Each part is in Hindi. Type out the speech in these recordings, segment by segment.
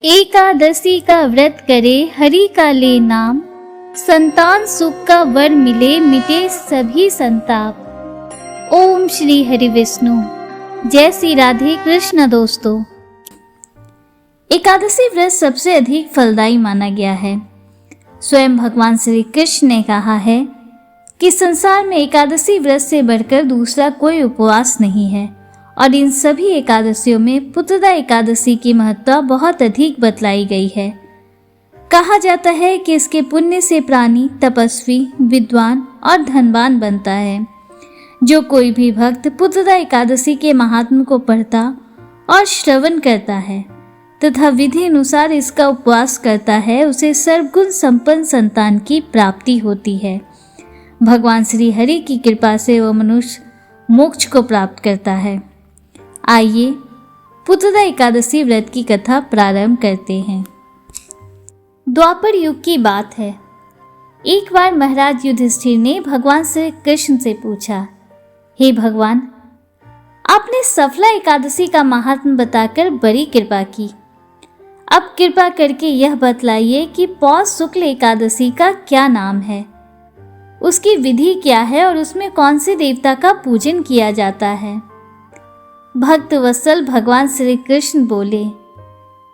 एकादशी का व्रत करे, हरि का ले नाम, संतान सुख का वर मिले, मिटे सभी संताप। ओम श्री हरि विष्णु। जय श्री राधे कृष्ण। दोस्तों, एकादशी व्रत सबसे अधिक फलदायी माना गया है। स्वयं भगवान श्री कृष्ण ने कहा है कि संसार में एकादशी व्रत से बढ़कर दूसरा कोई उपवास नहीं है और इन सभी एकादशियों में पुत्रदा एकादशी की महत्ता बहुत अधिक बतलाई गई है। कहा जाता है कि इसके पुण्य से प्राणी तपस्वी, विद्वान और धनवान बनता है। जो कोई भी भक्त पुत्रदा एकादशी के महात्म्य को पढ़ता और श्रवण करता है तथा विधि अनुसार इसका उपवास करता है, उसे सर्वगुण संपन्न संतान की प्राप्ति होती है। भगवान श्री हरि की कृपा से वह मनुष्य मोक्ष को प्राप्त करता है। आइए पुत्रदा एकादशी व्रत की कथा प्रारंभ करते हैं। द्वापर युग की बात है। एक बार महाराज युधिष्ठिर ने भगवान श्री कृष्ण से पूछा, हे भगवान, आपने सफला एकादशी का महात्म्य बताकर बड़ी कृपा की। अब कृपा करके यह बतलाइए कि पौष शुक्ल एकादशी का क्या नाम है, उसकी विधि क्या है और उसमें कौन से देवता का पूजन किया जाता है। भक्त वत्सल भगवान श्री कृष्ण बोले,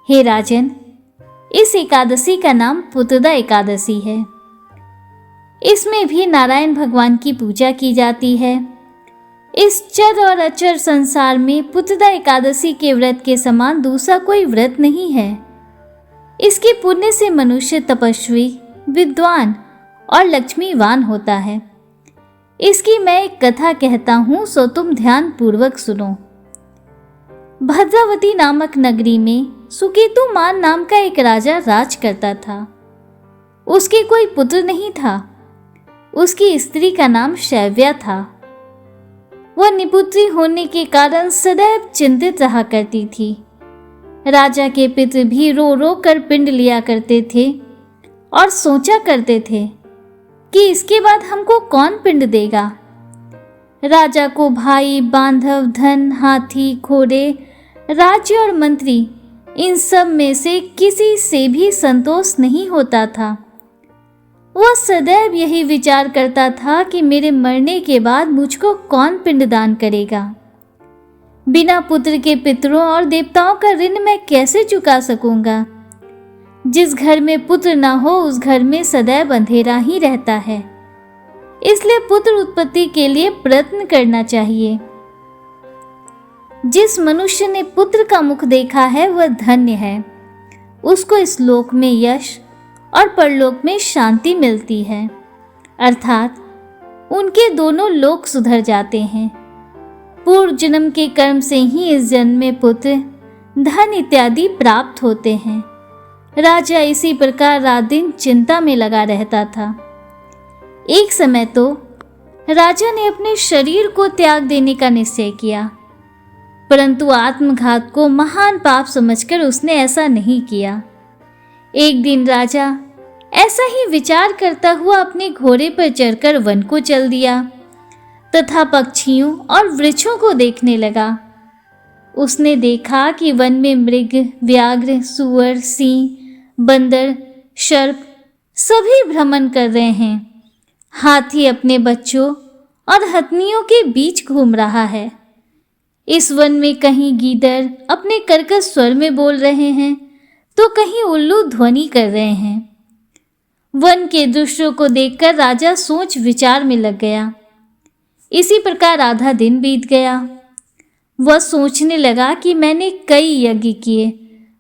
हे राजन, इस एकादशी का नाम पुत्रदा एकादशी है। इसमें भी नारायण भगवान की पूजा की जाती है। इस चर और अचर संसार में पुत्रदा एकादशी के व्रत के समान दूसरा कोई व्रत नहीं है। इसके पुण्य से मनुष्य तपस्वी, विद्वान और लक्ष्मीवान होता है। इसकी मैं एक कथा कहता हूँ, सो तुम ध्यान पूर्वक सुनो। भद्रावती नामक नगरी में सुकेतुमान नाम का एक राजा राज करता था। उसके कोई पुत्र नहीं था। उसकी स्त्री का नाम शैव्या था। वह निपुत्री होने के कारण सदैव चिंतित रहा करती थी। राजा के पितृ भी रो रो कर पिंड लिया करते थे और सोचा करते थे कि इसके बाद हमको कौन पिंड देगा। राजा को भाई, बांधव, धन, हाथी, घोड़े, राज्य और मंत्री, इन सब में से किसी से भी संतोष नहीं होता था। वह सदैव यही विचार करता था कि मेरे मरने के बाद मुझको कौन पिंडदान करेगा। बिना पुत्र के पितरों और देवताओं का ऋण मैं कैसे चुका सकूंगा। जिस घर में पुत्र न हो उस घर में सदैव अंधेरा ही रहता है। इसलिए पुत्र उत्पत्ति के लिए प्रयत्न करना चाहिए। जिस मनुष्य ने पुत्र का मुख देखा है वह धन्य है। उसको इस लोक में यश और परलोक में शांति मिलती है, अर्थात उनके दोनों लोक सुधर जाते हैं। पूर्व जन्म के कर्म से ही इस जन्म में पुत्र, धन इत्यादि प्राप्त होते हैं। राजा इसी प्रकार रात दिन चिंता में लगा रहता था। एक समय तो राजा ने अपने शरीर को त्याग देने का निश्चय किया, परंतु आत्मघात को महान पाप समझकर उसने ऐसा नहीं किया। एक दिन राजा ऐसा ही विचार करता हुआ अपने घोड़े पर चढ़कर वन को चल दिया तथा पक्षियों और वृक्षों को देखने लगा। उसने देखा कि वन में मृग, व्याघ्र, सूअर, सिंह, बंदर, सर्प सभी भ्रमण कर रहे हैं। हाथी अपने बच्चों और हथनियों के बीच घूम रहा है। इस वन में कहीं गीदड़ अपने कर्कश स्वर में बोल रहे हैं तो कहीं उल्लू ध्वनि कर रहे हैं। वन के दृश्यों को देखकर राजा सोच विचार में लग गया। इसी प्रकार आधा दिन बीत गया। वह सोचने लगा कि मैंने कई यज्ञ किए,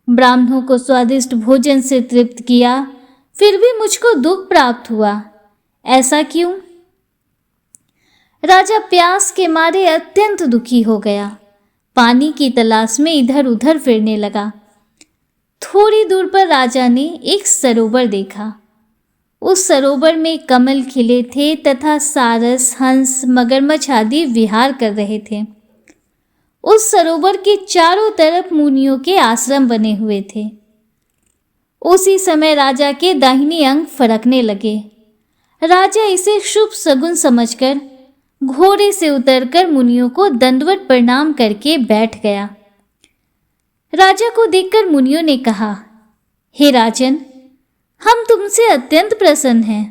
ब्राह्मणों को स्वादिष्ट भोजन से तृप्त किया, फिर भी मुझको दुख प्राप्त हुआ। ऐसा क्यों? राजा प्यास के मारे अत्यंत दुखी हो गया। पानी की तलाश में इधर उधर फिरने लगा। थोड़ी दूर पर राजा ने एक सरोवर देखा। उस सरोवर में कमल खिले थे तथा सारस, हंस, मगरमच्छ आदि विहार कर रहे थे। उस सरोवर के चारों तरफ मुनियों के आश्रम बने हुए थे। उसी समय राजा के दाहिने अंग फड़कने लगे। राजा इसे शुभ शगुन समझकर घोड़े से उतरकर मुनियों को दंडवत प्रणाम करके बैठ गया। राजा को देखकर मुनियों ने कहा, हे राजन, हम तुमसे अत्यंत प्रसन्न हैं।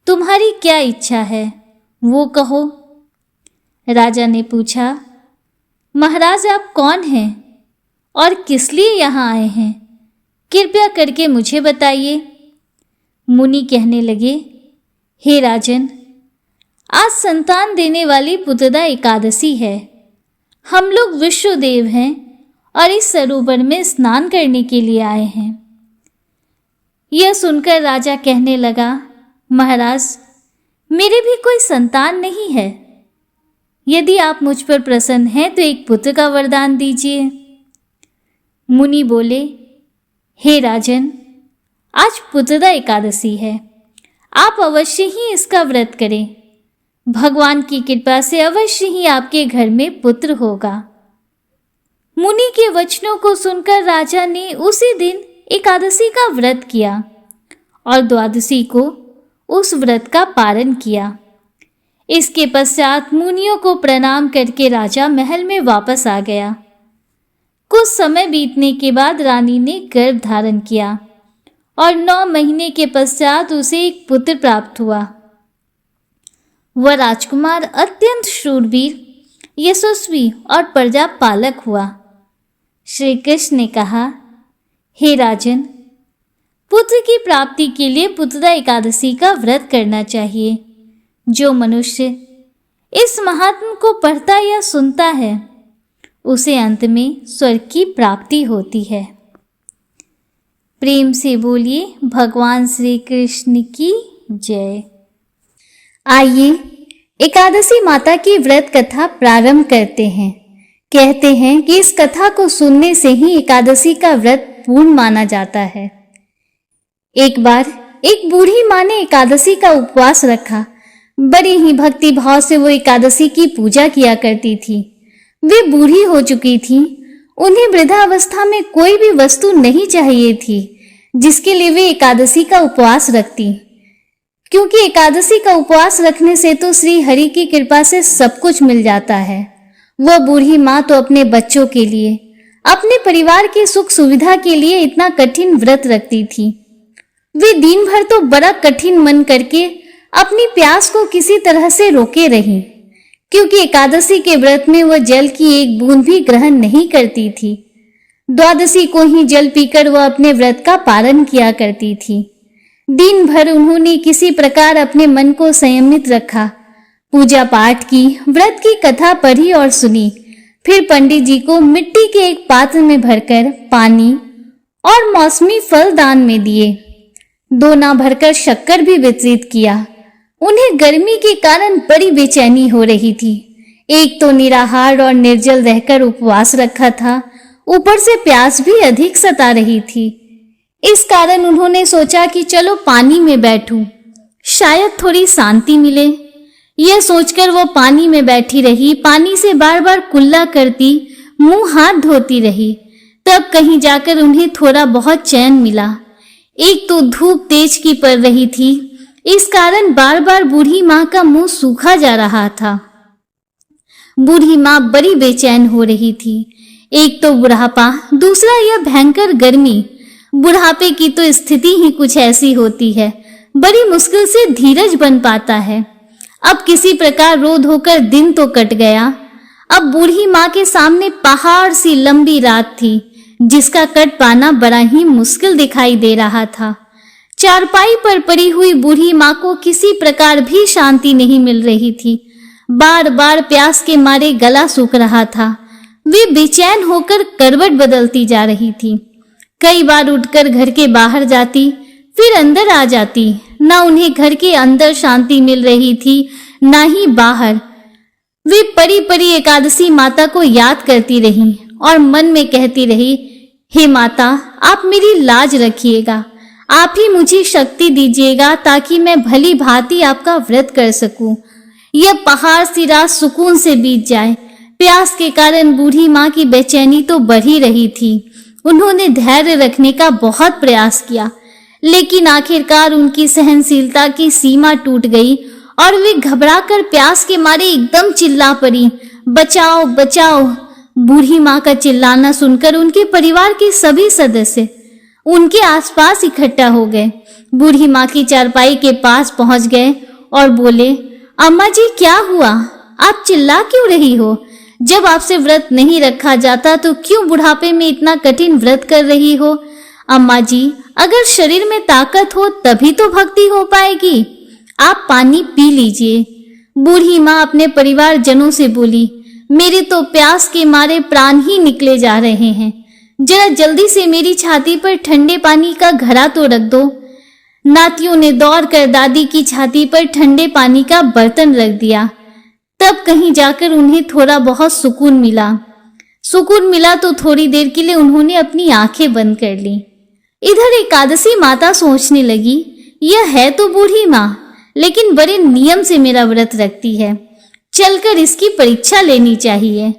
तुम्हारी क्या इच्छा है, वो कहो। राजा ने पूछा, महाराज आप कौन हैं और किस लिए यहाँ आए हैं? कृपया करके मुझे बताइए। मुनि कहने लगे, हे राजन, आज संतान देने वाली पुत्रदा एकादशी है। हम लोग विश्वदेव हैं और इस सरोवर में स्नान करने के लिए आए हैं। यह सुनकर राजा कहने लगा, महाराज, मेरे भी कोई संतान नहीं है। यदि आप मुझ पर प्रसन्न हैं तो एक पुत्र का वरदान दीजिए। मुनि बोले, हे राजन, आज पुत्रदा एकादशी है, आप अवश्य ही इसका व्रत करें। भगवान की कृपा से अवश्य ही आपके घर में पुत्र होगा। मुनि के वचनों को सुनकर राजा ने उसी दिन एकादशी का व्रत किया और द्वादशी को उस व्रत का पारण किया। इसके पश्चात मुनियों को प्रणाम करके राजा महल में वापस आ गया। कुछ समय बीतने के बाद रानी ने गर्भ धारण किया और 9 महीने के पश्चात उसे एक पुत्र प्राप्त हुआ। वह राजकुमार अत्यंत शूरवीर, यशस्वी और प्रजा पालक हुआ। श्री कृष्ण ने कहा, हे राजन, पुत्र की प्राप्ति के लिए पुत्रदा एकादशी का व्रत करना चाहिए। जो मनुष्य इस महात्म को पढ़ता या सुनता है, उसे अंत में स्वर्ग की प्राप्ति होती है। प्रेम से बोलिए भगवान श्री कृष्ण की जय। आइए एकादशी माता की व्रत कथा प्रारंभ करते हैं। कहते हैं कि इस कथा को सुनने से ही एकादशी का व्रत पूर्ण माना जाता है। एक बार एक बूढ़ी माँ ने एकादशी का उपवास रखा। बड़े ही भक्ति भाव से वो एकादशी की पूजा किया करती थी। वे बूढ़ी हो चुकी थी। उन्हें वृद्धावस्था में कोई भी वस्तु नहीं चाहिए थी जिसके लिए वे एकादशी का उपवास रखती, क्योंकि एकादशी का उपवास रखने से तो श्री हरि की कृपा से सब कुछ मिल जाता है। वह बूढ़ी माँ तो अपने बच्चों के लिए, अपने परिवार की सुख सुविधा के लिए इतना कठिन व्रत रखती थी। वे दिन भर तो बड़ा कठिन मन करके अपनी प्यास को किसी तरह से रोके रही, क्योंकि एकादशी के व्रत में वह जल की एक बूंद भी ग्रहण नहीं करती थी। द्वादशी को ही जल पीकर वह अपने व्रत का पालन किया करती थी। दिन भर उन्होंने किसी प्रकार अपने मन को संयमित रखा, पूजा पाठ की, व्रत की कथा पढ़ी और सुनी। फिर पंडित जी को मिट्टी के एक पात्र में भरकर पानी और मौसमी फल दान में दिए। दोना भरकर शक्कर भी वितरित किया। उन्हें गर्मी के कारण बड़ी बेचैनी हो रही थी। एक तो निराहार और निर्जल रहकर उपवास रखा था, ऊपर से प्यास भी अधिक सता रही थी। इस कारण उन्होंने सोचा कि चलो पानी में बैठूं, शायद थोड़ी शांति मिले। यह सोचकर वो पानी में बैठी रही। पानी से बार बार कुल्ला करती, मुंह हाथ धोती रही। तब कहीं जाकर उन्हें थोड़ा बहुत चैन मिला। एक तो धूप तेज की पड़ रही थी, इस कारण बार बार बूढ़ी माँ का मुंह सूखा जा रहा था। बूढ़ी माँ बड़ी बेचैन हो रही थी। एक तो बुढ़ापा, दूसरा यह भयंकर गर्मी। बुढ़ापे की तो स्थिति ही कुछ ऐसी होती है, बड़ी मुश्किल से धीरज बन पाता है। अब किसी प्रकार रो धोकर दिन तो कट गया। अब बूढ़ी माँ के सामने पहाड़ सी लंबी रात थी, जिसका कट पाना बड़ा ही मुश्किल दिखाई दे रहा था। चारपाई पर पड़ी हुई बूढ़ी माँ को किसी प्रकार भी शांति नहीं मिल रही थी। बार बार प्यास के मारे गला सूख रहा था। वे बेचैन होकर करवट बदलती जा रही थी। कई बार उठकर घर के बाहर जाती, फिर अंदर आ जाती। न उन्हें घर के अंदर शांति मिल रही थी, न ही बाहर। वे परी परी एकादशी माता को याद करती रहीं और मन में कहती रही, हे माता, आप मेरी लाज रखिएगा, आप ही मुझे शक्ति दीजिएगा ताकि मैं भली भांति आपका व्रत कर सकूं। यह पहाड़ सी रात सुकून से बीत जाए। प्यास के कारण बूढ़ी माँ की बेचैनी तो बढ़ ही रही थी। उन्होंने धैर्य रखने का बहुत प्रयास किया, लेकिन आखिरकार उनकी सहनशीलता की सीमा टूट गई और वे घबराकर प्यास के मारे एकदम चिल्ला पड़ी, बचाओ बचाओ। बूढ़ी माँ का चिल्लाना सुनकर उनके परिवार के सभी सदस्य उनके आसपास इकट्ठा हो गए। बूढ़ी माँ की चारपाई के पास पहुंच गए और बोले, अम्मा जी क्या हुआ? आप चिल्ला क्यों रही हो? जब आपसे व्रत नहीं रखा जाता तो क्यों बुढ़ापे में इतना कठिन व्रत कर रही हो? अम्मा जी, अगर शरीर में ताकत हो तभी तो भक्ति हो पाएगी। आप पानी पी लीजिए। बूढ़ी माँ अपने परिवारजनों से बोली, मेरे तो प्यास के मारे प्राण ही निकले जा रहे हैं। जरा जल्दी से मेरी छाती पर ठंडे पानी का घड़ा तो रख दो। नातियों ने दौड़कर दादी की छाती पर ठंडे पानी का बर्तन रख दिया। तब कहीं जाकर उन्हें थोड़ा बहुत सुकून मिला तो थोड़ी देर के लिए उन्होंने अपनी आंखें बंद कर ली। इधर एकादशी माता सोचने लगी, यह है तो बूढ़ी माँ, लेकिन बड़े नियम से मेरा व्रत रखती है। चलकर इसकी परीक्षा लेनी चाहिए।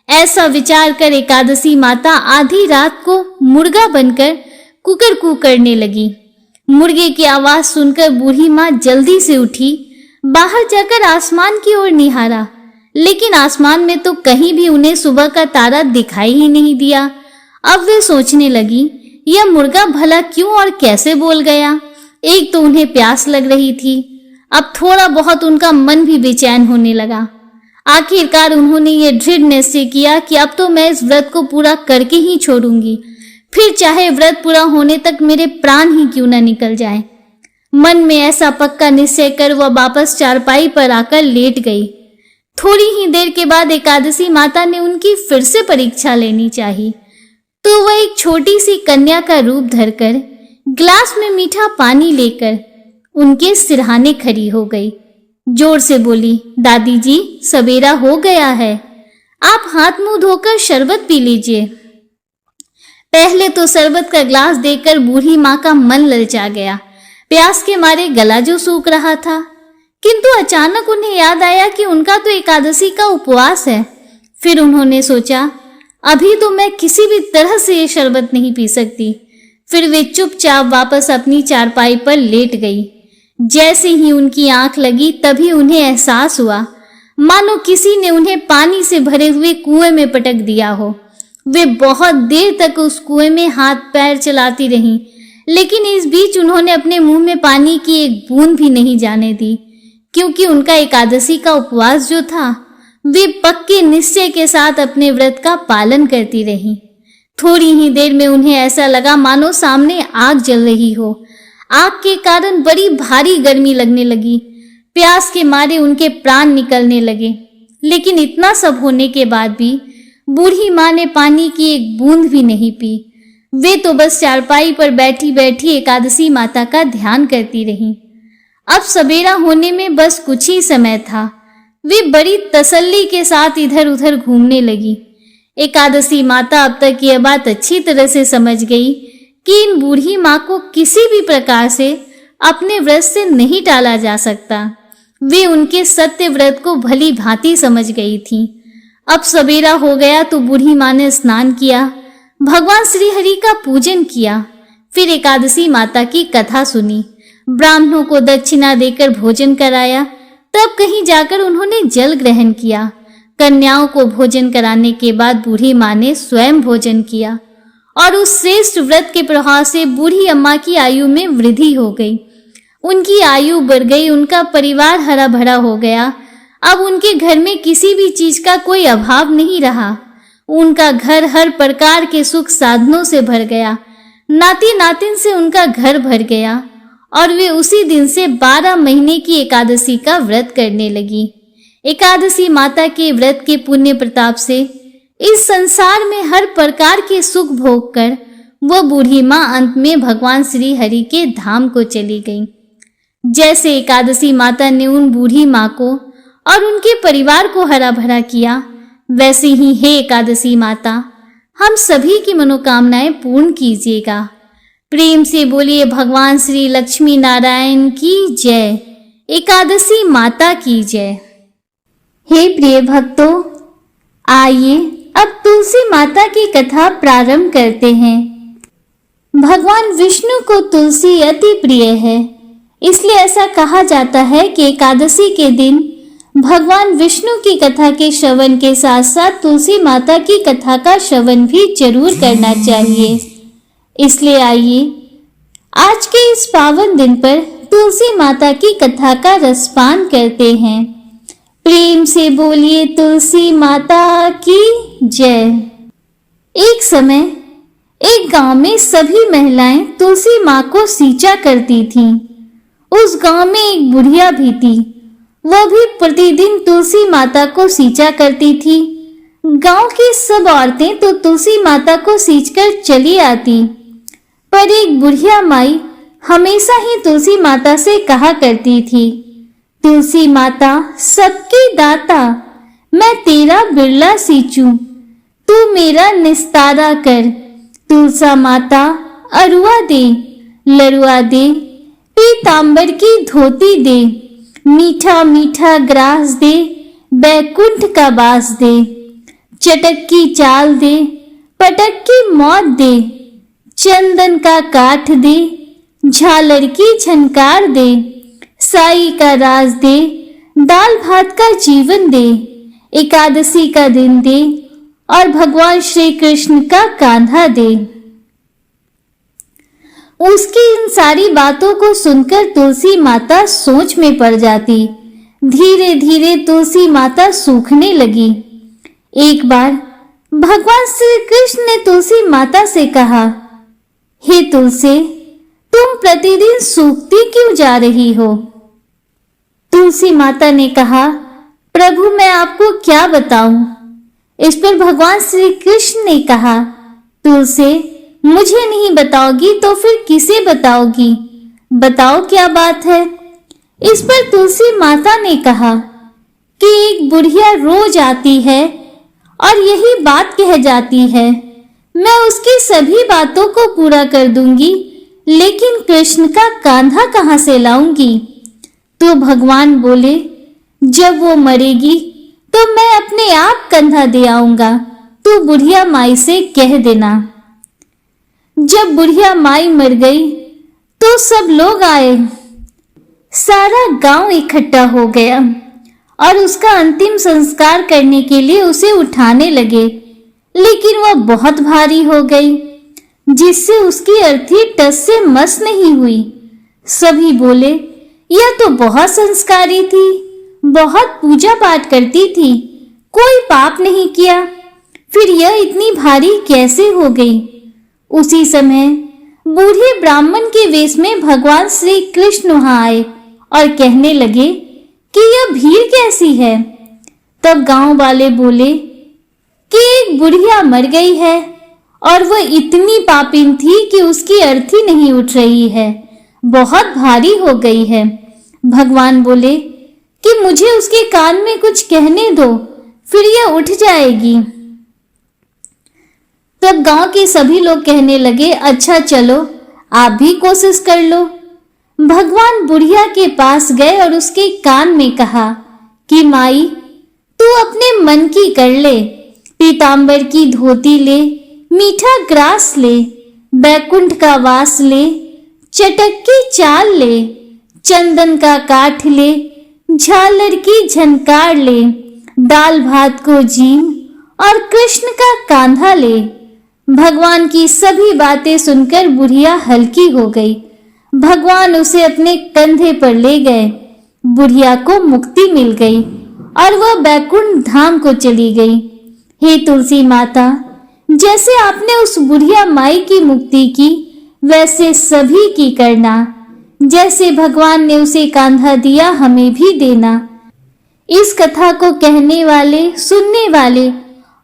ऐसा विचार कर एकादशी माता आधी रात को मुर्गा बनकर कुकरकू करने लगी। मुर्गे की आवाज सुनकर बूढ़ी माँ जल्दी से उठी, बाहर जाकर आसमान की ओर निहारा, लेकिन आसमान में तो कहीं भी उन्हें सुबह का तारा दिखाई ही नहीं दिया। अब वे सोचने लगी, यह मुर्गा भला क्यों और कैसे बोल गया? एक तो उन्हें प्यास लग रही थी, अब थोड़ा बहुत उनका मन भी बेचैन होने लगा। आखिरकार उन्होंने ये दृढ़ निश्चय किया कि अब तो मैं इस व्रत को पूरा करके ही छोड़ूंगी, फिर चाहे व्रत पूरा होने तक मेरे प्राण ही क्यों न निकल जाए। मन में ऐसा पक्का निश्चय कर वह वापस चारपाई पर आकर लेट गई। थोड़ी ही देर के बाद एकादशी माता ने उनकी फिर से परीक्षा लेनी चाहिए, तो वह एक छोटी सी कन्या का रूप धरकर गिलास में मीठा पानी लेकर उनके सिरहाने खड़ी हो गई। जोर से बोली, दादी जी सवेरा हो गया है, आप हाथ मुंह धोकर शरबत पी लीजिए। पहले तो शरबत का ग्लास देखकर बूढ़ी माँ का मन ललचा गया, प्यास के मारे गला जो सूख रहा था। किंतु अचानक उन्हें याद आया कि उनका तो एकादशी का उपवास है। फिर उन्होंने सोचा, अभी तो मैं किसी भी तरह से ये शरबत नहीं पी सकती। फिर वे चुपचाप वापस अपनी चारपाई पर लेट गई। जैसे ही उनकी आंख लगी तभी उन्हें एहसास हुआ मानो किसी ने उन्हें पानी से भरे हुए कुएं में पटक दिया हो। वे बहुत देर तक उस कुएं में हाथ पैर चलाती रहीं, लेकिन इस बीच उन्होंने अपने मुंह में पानी की एक बूंद भी नहीं जाने दी, क्योंकि उनका एकादशी का उपवास जो था वे पक्के निश्चय के साथ अपने व्रत का पालन करती रहीं। थोड़ी ही देर में उन्हें ऐसा लगा मानो सामने आग जल रही हो। आग के कारण बड़ी भारी गर्मी लगने लगी। प्यास के मारे उनके प्राण निकलने लगे, लेकिन इतना सब होने के बाद भी बूढ़ी माँ ने पानी की एक बूंद भी नहीं पी। वे तो बस चारपाई पर बैठी बैठी एकादशी माता का ध्यान करती रहीं। अब सवेरा होने में बस कुछ ही समय था। वे बड़ी तसल्ली के साथ इधर उधर घूमने लगी। एकादशी माता अब तक यह बात अच्छी तरह से समझ गई कि इन बूढ़ी माँ को किसी भी प्रकार से अपने व्रत से नहीं टाला जा सकता। वे उनके सत्य व्रत को भली भांति समझ गई थी। अब सवेरा हो गया तो बूढ़ी माँ ने स्नान किया, भगवान श्री हरि का पूजन किया, फिर एकादशी माता की कथा सुनी, ब्राह्मणों को दक्षिणा देकर भोजन कराया। तब कहीं जाकर उन्होंने जल ग्रहण किया। कन्याओं को भोजन कराने के बाद बूढ़ी माँ ने स्वयं भोजन किया और उस श्रेष्ठ व्रत के प्रभाव से बूढ़ी अम्मा की आयु में वृद्धि हो गई। उनकी आयु बढ़ गई, उनका परिवार हरा भरा हो गया। अब उनके घर में किसी भी चीज का कोई अभाव नहीं रहा। उनका घर हर प्रकार के सुख साधनों से भर गया। नाती नातिन से उनका घर भर गया और वे उसी दिन से 12 महीने की एकादशी का व्रत करने लगी। एकादशी माता के व्रत के पुण्य प्रताप से इस संसार में हर प्रकार के सुख भोग कर वह बूढ़ी माँ अंत में भगवान श्री हरि के धाम को चली गई। जैसे एकादशी माता ने उन बूढ़ी माँ को और उनके परिवार को हरा भरा किया, वैसे ही हे एकादशी माता हम सभी की मनोकामनाएं पूर्ण कीजिएगा। प्रेम से बोलिए भगवान श्री लक्ष्मी नारायण की जय, एकादशी माता की जय। हे प्रिय भक्तों, आइए अब तुलसी माता की कथा प्रारंभ करते हैं। भगवान विष्णु को तुलसी अति प्रिय है, इसलिए ऐसा कहा जाता है कि एकादशी के दिन भगवान विष्णु की कथा के श्रवण के साथ साथ तुलसी माता की कथा का श्रवण भी जरूर करना चाहिए। इसलिए आइए आज के इस पावन दिन पर तुलसी माता की कथा का रसपान करते हैं। प्रेम से बोलिए तुलसी माता की जय। एक समय एक गांव में सभी महिलाएं तुलसी माँ को सींचा करती थीं। उस गांव में एक बुढ़िया भी थी, वह भी प्रतिदिन तुलसी माता को सींचा करती थी। गांव की सब औरतें तो तुलसी माता को सींचकर चली आती, पर एक बुढ़िया माई हमेशा ही तुलसी माता से कहा करती थी, तुलसी माता सबकी दाता, मैं तेरा बिरला सींचूं, तू मेरा निस्तारा कर। तुलसा माता अरुआ दे, लरुआ दे, पीतांबर की धोती दे, मीठा मीठा ग्रास दे, बैकुंठ का बास दे, चटक की चाल दे, पटक की मौत दे, चंदन का काठ दे, झालर की झनकार दे, साई का राज दे, दाल भात का जीवन दे, एकादशी का दिन दे और भगवान श्री कृष्ण का कांधा दे। उसकी इन सारी बातों को सुनकर तुलसी माता सोच में पड़ जाती। धीरे धीरे तुलसी माता सूखने लगी। एक बार भगवान श्री कृष्ण ने तुलसी माता से कहा, हे तुलसी, तुम प्रतिदिन सूखती क्यों जा रही हो? तुलसी माता ने कहा, प्रभु मैं आपको क्या बताऊं? इस पर भगवान श्री कृष्ण ने कहा, तुलसी मुझे नहीं बताओगी तो फिर किसे बताओगी? बताओ क्या बात है? इस पर तुलसी माता ने कहा कि एक बुढ़िया रोज आती है और यही बात कह जाती है, मैं उसकी सभी बातों को पूरा कर दूंगी, लेकिन कृष्ण का कांधा कहां से लाऊंगी? तो भगवान बोले, जब वो मरेगी तो मैं अपने आप कंधा दे आऊंगा, तू बुढ़िया माई से कह देना। जब बुढ़िया माई मर गई तो सब लोग आए, सारा गांव इकट्ठा हो गया और उसका अंतिम संस्कार करने के लिए उसे उठाने लगे, लेकिन वह बहुत भारी हो गई, जिससे उसकी अर्थी टस से मस नहीं हुई। सभी बोले, यह तो बहुत संस्कारी थी, बहुत पूजा पाठ करती थी, कोई पाप नहीं किया, फिर यह इतनी भारी कैसे हो गई? उसी समय बूढ़े ब्राह्मण के वेश में भगवान श्री कृष्ण वहां आए और कहने लगे कि यह भीड़ कैसी है? तब गांव वाले बोले कि एक बुढ़िया मर गई है और वह इतनी पापिन थी कि उसकी अर्थी नहीं उठ रही है, बहुत भारी हो गई है। भगवान बोले कि मुझे उसके कान में कुछ कहने दो, फिर यह उठ जाएगी। तब गांव के सभी लोग कहने लगे, अच्छा चलो आप भी कोशिश कर लो। भगवान बुढ़िया के पास गए और उसके कान में कहा कि माई तू अपने मन की कर ले, पीतांबर की धोती ले, मीठा ग्रास ले, बैकुंठ का वास ले, चटक की चाल ले, चंदन का काठ ले, झालर की झनकार ले, दाल भात को जीम और कृष्ण का कांधा ले। भगवान की सभी बातें सुनकर बुढ़िया हल्की हो गई। भगवान उसे अपने कंधे पर ले गए। बुढ़िया को मुक्ति मिल गई और वह बैकुंठ धाम को चली गई। हे तुलसी माता, जैसे आपने उस बुढ़िया माई की मुक्ति की, वैसे सभी की करना। जैसे भगवान ने उसे कांधा दिया, हमें भी देना। इस कथा को कहने वाले, सुनने वाले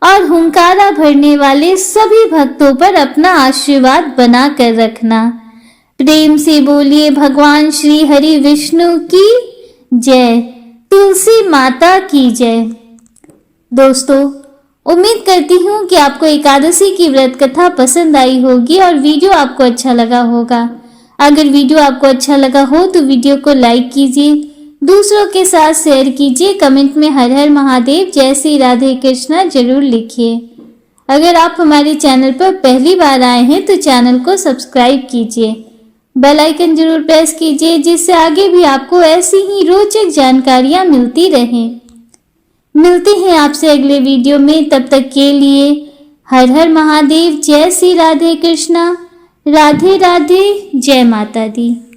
और हुंकारा भरने वाले सभी भक्तों पर अपना आशीर्वाद बना कर रखना। प्रेम से बोलिए भगवान श्री हरि विष्णु की जय, तुलसी माता की जय। दोस्तों, उम्मीद करती हूँ कि आपको एकादशी की व्रत कथा पसंद आई होगी और वीडियो आपको अच्छा लगा होगा। अगर वीडियो आपको अच्छा लगा हो तो वीडियो को लाइक कीजिए, दूसरों के साथ शेयर कीजिए, कमेंट में हर हर महादेव, जय श्री राधे कृष्णा जरूर लिखिए। अगर आप हमारे चैनल पर पहली बार आए हैं तो चैनल को सब्सक्राइब कीजिए, बेल आइकन जरूर प्रेस कीजिए, जिससे आगे भी आपको ऐसी ही रोचक जानकारियां मिलती रहें। मिलते हैं आपसे अगले वीडियो में, तब तक के लिए हर हर महादेव, जय श्री राधे कृष्णा, राधे राधे। जय माता दी।